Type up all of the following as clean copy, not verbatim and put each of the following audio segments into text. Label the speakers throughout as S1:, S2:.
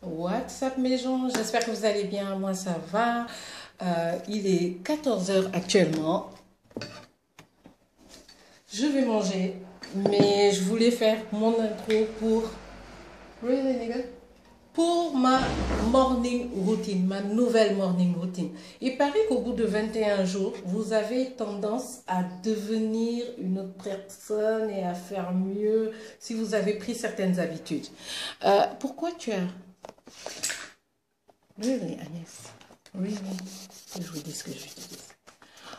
S1: What's up mes gens, j'espère que vous allez bien, moi ça va. Il est 14 heures actuellement. Je vais manger, mais je voulais faire mon intro pour... Really nigga? Pour ma morning routine, ma nouvelle morning routine. Il paraît qu'au bout de 21 jours, vous avez tendance à devenir une autre personne et à faire mieux si vous avez pris certaines habitudes. Pourquoi tu as... Really, Agnès? Really? Que je vous dis ce que je te dis.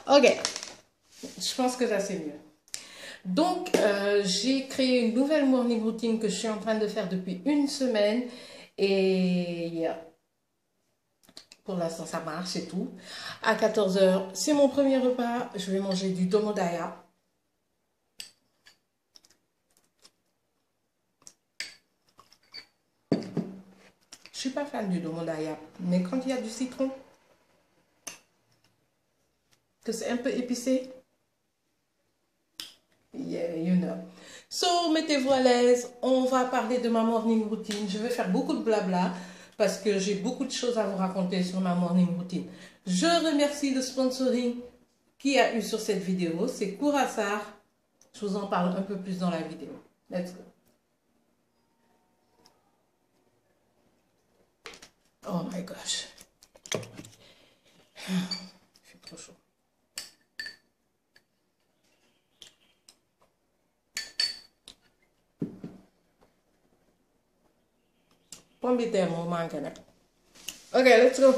S1: Ok, je pense que ça c'est mieux. Donc, j'ai créé une nouvelle morning routine que je suis en train de faire depuis une semaine. Et yeah, pour l'instant, ça marche et tout. À 14 heures, c'est mon premier repas. Je vais manger du domodaya. Je suis pas fan du domodaya, mais quand il y a du citron, que c'est un peu épicé, yeah, you know. So, mettez-vous à l'aise. On va parler de ma morning routine. Je vais faire beaucoup de blabla parce que j'ai beaucoup de choses à vous raconter sur ma morning routine. Je remercie le sponsoring qu'il y a eu sur cette vidéo. C'est Curaçao. Je vous en parle un peu plus dans la vidéo. Let's go. Oh my gosh. Il fait trop chaud. Pomme de terre moo manqué nag. Ok, let's go.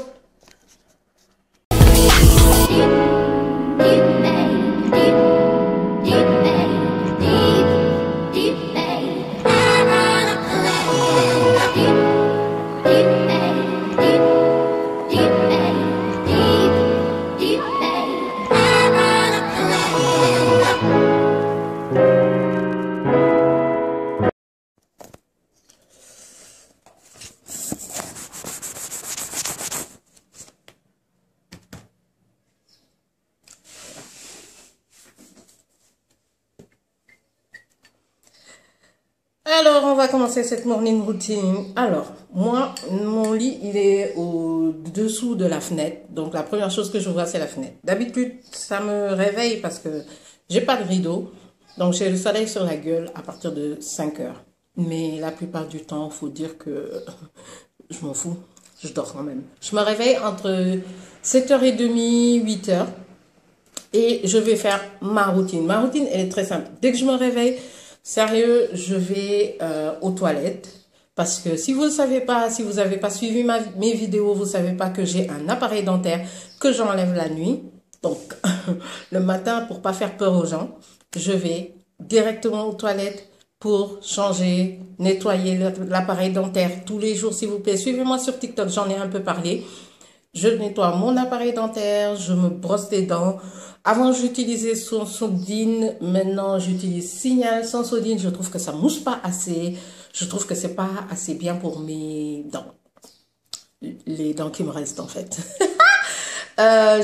S1: Alors, on va commencer cette morning routine. Alors, moi, mon lit, il est au-dessous de la fenêtre. Donc, la première chose que je vois, c'est la fenêtre. D'habitude, ça me réveille parce que j'ai pas de rideau. Donc, j'ai le soleil sur la gueule à partir de 5 heures. Mais la plupart du temps, il faut dire que je m'en fous. Je dors quand même. Je me réveille entre 7h30, 8h. Et je vais faire ma routine. Ma routine, elle est très simple. Dès que je me réveille, sérieux, je vais aux toilettes. Parce que si vous ne savez pas, si vous n'avez pas suivi mes vidéos, vous ne savez pas que j'ai un appareil dentaire que j'enlève la nuit. Donc, le matin, pour pas faire peur aux gens, je vais directement aux toilettes pour changer, nettoyer l'appareil dentaire tous les jours, s'il vous plaît. Suivez-moi sur TikTok, j'en ai un peu parlé. Je nettoie mon appareil dentaire, je me brosse les dents. Avant, j'utilisais Sensodyne. Maintenant, j'utilise Signal Sensodyne. Je trouve que ça mousse pas assez. Je trouve que c'est pas assez bien pour mes dents. Les dents qui me restent, en fait.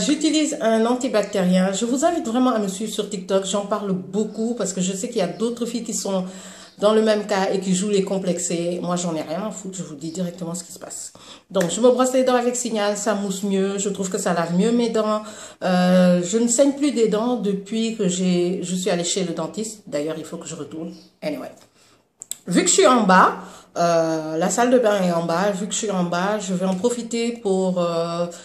S1: J'utilise un antibactérien. Je vous invite vraiment à me suivre sur TikTok. J'en parle beaucoup parce que je sais qu'il y a d'autres filles qui sont dans le même cas et qui jouent les complexés. Moi, j'en ai rien à foutre. Je vous dis directement ce qui se passe. Donc, je me brosse les dents avec Signal. Ça mousse mieux. Je trouve que ça lave mieux mes dents. Je ne saigne plus des dents depuis que je suis allée chez le dentiste. D'ailleurs, il faut que je retourne. Anyway. Vu que je suis en bas, la salle de bain est en bas. Vu que je suis en bas, je vais en profiter pour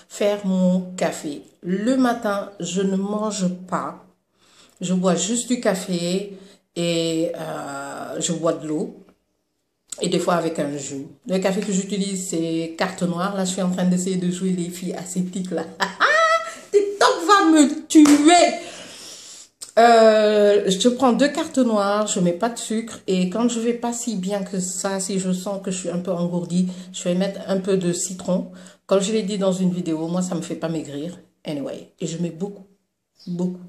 S1: faire mon café. Le matin, je ne mange pas. Je bois juste du café et je bois de l'eau. Et des fois avec un jus. Le café que j'utilise, c'est carte noire. Là, je suis en train d'essayer de jouer les filles ascétiques là. TikTok va me tuer! Je prends 2 cartes noires, je mets pas de sucre et quand je vais pas si bien que ça, si je sens que je suis un peu engourdie, je vais mettre un peu de citron. Comme je l'ai dit dans une vidéo, moi ça me fait pas maigrir. Anyway, et je mets beaucoup, beaucoup,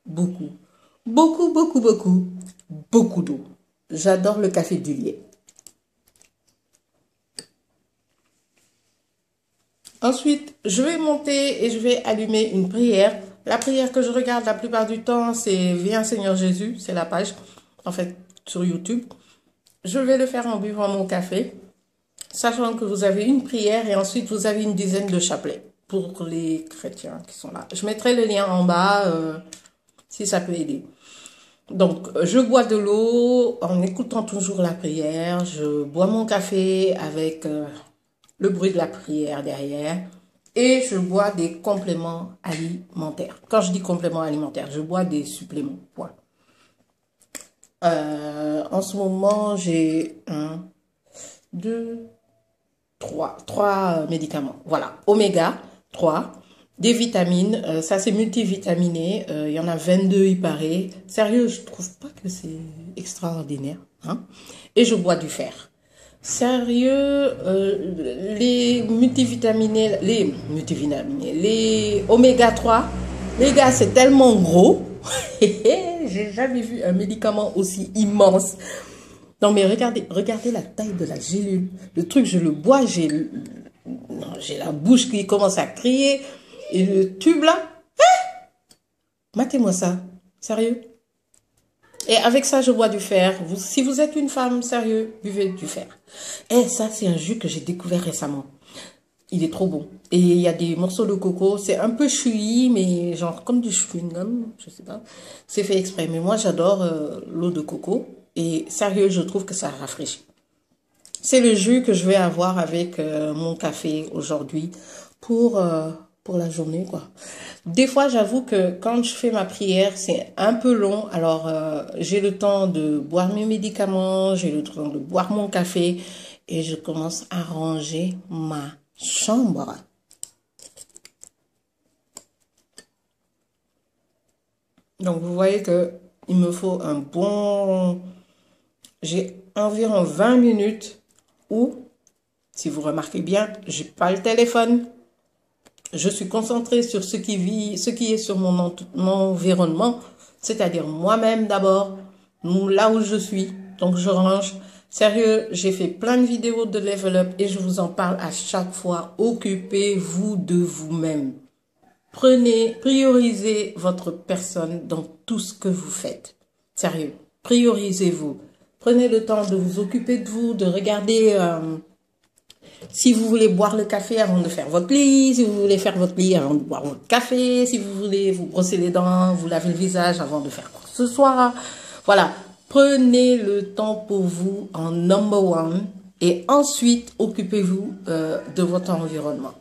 S1: beaucoup, beaucoup, beaucoup, beaucoup, beaucoup d'eau. J'adore le café du lait. Ensuite, je vais monter et je vais allumer une prière. La prière que je regarde la plupart du temps, c'est Viens Seigneur Jésus, c'est la page, en fait, sur YouTube. Je vais le faire en buvant mon café. Sachant que vous avez une prière et ensuite vous avez une dizaine de chapelets pour les chrétiens qui sont là. Je mettrai le lien en bas si ça peut aider. Donc, je bois de l'eau en écoutant toujours la prière. Je bois mon café avec le bruit de la prière derrière. Et je bois des compléments alimentaires. Quand je dis compléments alimentaires, je bois des suppléments. Point. En ce moment, j'ai 3 médicaments. Voilà. Oméga 3. Des vitamines, ça c'est multivitaminé, il y en a 22 il paraît. Sérieux, je trouve pas que c'est extraordinaire. Hein? Et je bois du fer. Sérieux, les multivitaminés, les oméga 3, les gars, c'est tellement gros. J'ai jamais vu un médicament aussi immense. Non mais regardez la taille de la gélule. Le truc, je le bois, j'ai la bouche qui commence à crier. Et le tube là, matez-moi ça, sérieux. Et avec ça, je bois du fer. Si vous êtes une femme, sérieux, buvez du fer. Et ça, c'est un jus que j'ai découvert récemment. Il est trop bon. Et il y a des morceaux de coco. C'est un peu chewy, mais genre comme du chewing-gum, je sais pas. C'est fait exprès. Mais moi, j'adore l'eau de coco. Et sérieux, je trouve que ça rafraîchit. C'est le jus que je vais avoir avec mon café aujourd'hui pour la journée, quoi. Des fois, j'avoue que quand je fais ma prière, c'est un peu long. Alors, j'ai le temps de boire mes médicaments, j'ai le temps de boire mon café et je commence à ranger ma chambre. Donc, vous voyez que il me faut un bon... J'ai environ 20 minutes où, si vous remarquez bien, j'ai pas le téléphone. Je suis concentrée sur ce qui est sur mon environnement, c'est-à-dire moi-même d'abord, là où je suis. Donc je range. Sérieux, j'ai fait plein de vidéos de level up et je vous en parle à chaque fois. Occupez-vous de vous-même. Priorisez votre personne dans tout ce que vous faites. Sérieux, priorisez-vous. Prenez le temps de vous occuper de vous, de regarder... si vous voulez boire le café avant de faire votre lit, si vous voulez faire votre lit avant de boire votre café, si vous voulez vous brosser les dents, vous laver le visage avant de faire quoi que ce soit. Voilà, prenez le temps pour vous en number one et ensuite occupez-vous de votre environnement.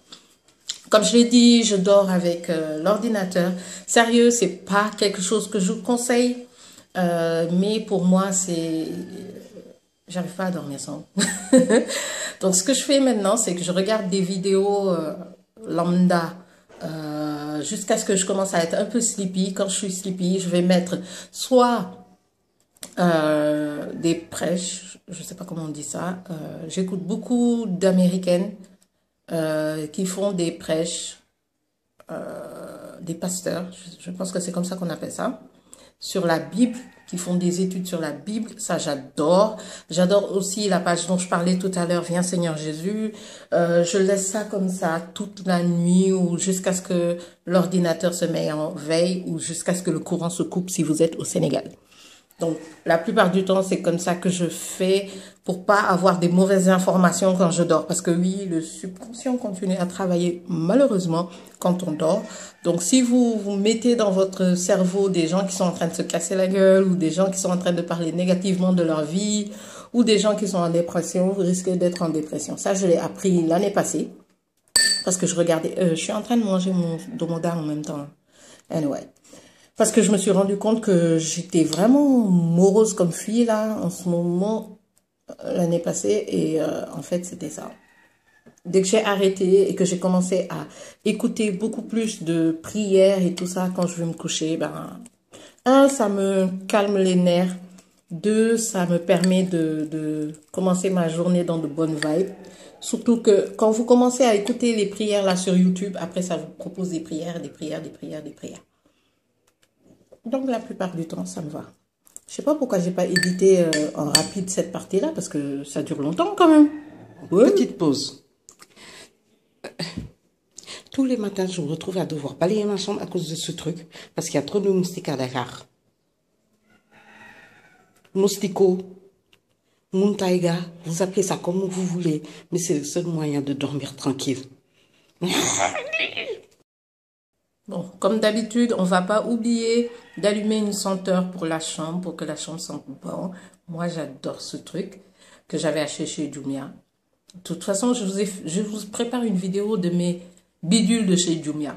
S1: Comme je l'ai dit, je dors avec l'ordinateur. Sérieux, c'est pas quelque chose que je vous conseille, mais pour moi, c'est... J'arrive pas à dormir sans. Donc, ce que je fais maintenant, c'est que je regarde des vidéos lambda jusqu'à ce que je commence à être un peu sleepy. Quand je suis sleepy, je vais mettre soit des prêches, je sais pas comment on dit ça. J'écoute beaucoup d'Américaines qui font des prêches, des pasteurs, je pense que c'est comme ça qu'on appelle ça, sur la Bible, qui font des études sur la Bible. Ça, j'adore. J'adore aussi la page dont je parlais tout à l'heure, Viens Seigneur Jésus. Je laisse ça comme ça toute la nuit ou jusqu'à ce que l'ordinateur se mette en veille ou jusqu'à ce que le courant se coupe si vous êtes au Sénégal. Donc, la plupart du temps, c'est comme ça que je fais pour pas avoir des mauvaises informations quand je dors. Parce que oui, le subconscient continue à travailler malheureusement quand on dort. Donc, si vous mettez dans votre cerveau des gens qui sont en train de se casser la gueule ou des gens qui sont en train de parler négativement de leur vie ou des gens qui sont en dépression, vous risquez d'être en dépression. Ça, je l'ai appris l'année passée parce que je regardais... je suis en train de manger mon domoda en même temps. Anyway. Parce que je me suis rendu compte que j'étais vraiment morose comme fille là, en ce moment, l'année passée. Et en fait, c'était ça. Dès que j'ai arrêté et que j'ai commencé à écouter beaucoup plus de prières et tout ça quand je vais me coucher, ben, un, ça me calme les nerfs. Deux, ça me permet de commencer ma journée dans de bonnes vibes. Surtout que quand vous commencez à écouter les prières là sur YouTube, après ça vous propose des prières, des prières, des prières, des prières. Donc, la plupart du temps, ça me va. Je sais pas pourquoi j'ai pas édité en rapide cette partie-là, parce que ça dure longtemps quand même.
S2: Ouais. Petite pause. Tous les matins, je me retrouve à devoir balayer ma chambre à cause de ce truc, parce qu'il y a trop de moustiques à Dakar. Moustico. Muntaiga, vous appelez ça comme vous voulez, mais c'est le seul moyen de dormir tranquille.
S1: Bon, comme d'habitude, on va pas oublier d'allumer une senteur pour la chambre, pour que la chambre sente bon. Moi, j'adore ce truc que j'avais acheté chez Jumia. De toute façon, je vous prépare une vidéo de mes bidules de chez Jumia.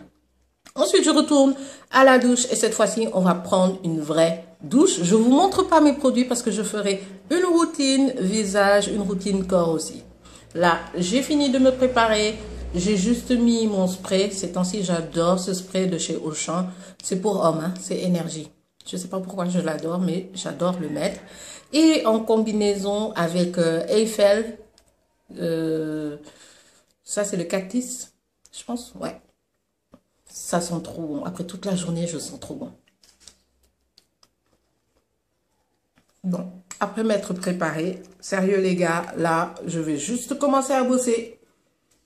S1: Ensuite, je retourne à la douche et cette fois-ci, on va prendre une vraie douche. Je vous montre pas mes produits parce que je ferai une routine visage, une routine corps aussi. Là, j'ai fini de me préparer. J'ai juste mis mon spray. Ces temps-ci, j'adore ce spray de chez Auchan. C'est pour homme, hein, c'est énergie. Je sais pas pourquoi je l'adore, mais j'adore le mettre. Et en combinaison avec Eiffel. Ça, c'est le cactus, je pense. Ouais. Ça sent trop bon. Après toute la journée, je sens trop bon. Bon, après m'être préparé, sérieux les gars, là, je vais juste commencer à bosser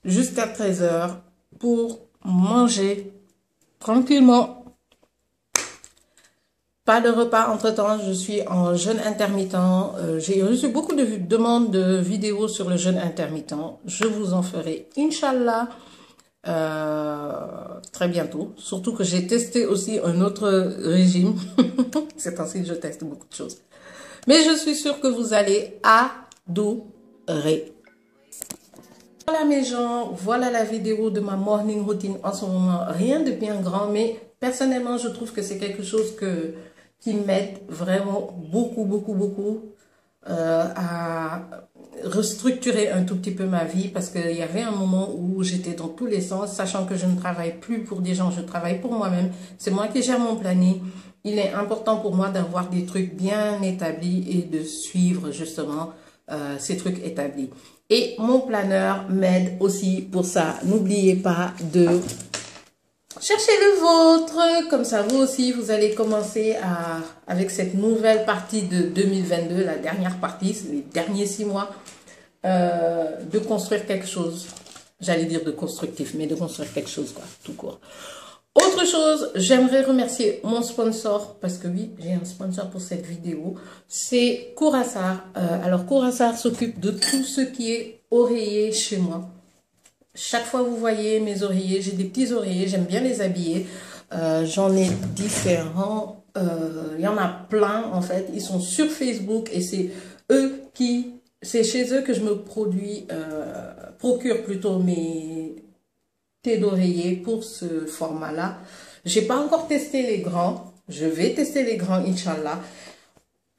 S1: jusqu'à 13 h pour manger tranquillement. Pas de repas entre-temps, je suis en jeûne intermittent. J'ai reçu beaucoup de demandes de vidéos sur le jeûne intermittent. Je vous en ferai, Inch'Allah, très bientôt. Surtout que j'ai testé aussi un autre régime. C'est ainsi que je teste beaucoup de choses. Mais je suis sûre que vous allez adorer. Voilà mes gens, voilà la vidéo de ma morning routine en ce moment. Rien de bien grand, mais personnellement, je trouve que c'est quelque chose qui m'aide vraiment beaucoup à restructurer un tout petit peu ma vie parce qu'il y avait un moment où j'étais dans tous les sens, sachant que je ne travaille plus pour des gens, je travaille pour moi-même. C'est moi qui gère mon planning. Il est important pour moi d'avoir des trucs bien établis et de suivre justement ces trucs établis. Et mon planeur m'aide aussi pour ça. N'oubliez pas de chercher le vôtre. Comme ça, vous aussi, vous allez commencer avec cette nouvelle partie de 2022, la dernière partie, les derniers 6 mois, de construire quelque chose. J'allais dire de constructif, mais de construire quelque chose, quoi, tout court. Autre chose, j'aimerais remercier mon sponsor, parce que oui, j'ai un sponsor pour cette vidéo, c'est Curaçao. Alors, Curaçao s'occupe de tout ce qui est oreiller chez moi. Chaque fois, vous voyez mes oreillers, j'ai des petits oreillers, j'aime bien les habiller. J'en ai différents, il y en a plein en fait. Ils sont sur Facebook et c'est chez eux que je me procure plutôt mes d'oreiller pour ce format-là. J'ai pas encore testé les grands. Je vais tester les grands, Inch'Allah.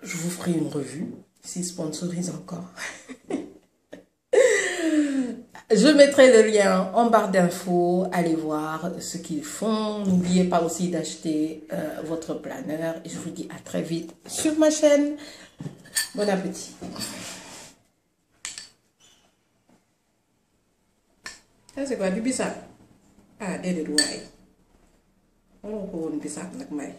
S1: Je vous ferai une revue s'ils sponsorisent encore. Je mettrai le lien en barre d'infos. Allez voir ce qu'ils font. N'oubliez pas aussi d'acheter votre planeur. Et je vous dis à très vite sur ma chaîne. Bon appétit. Ça c'est quoi, du bissap? Ah, déedéet waay waroo ko woon bisaab nag may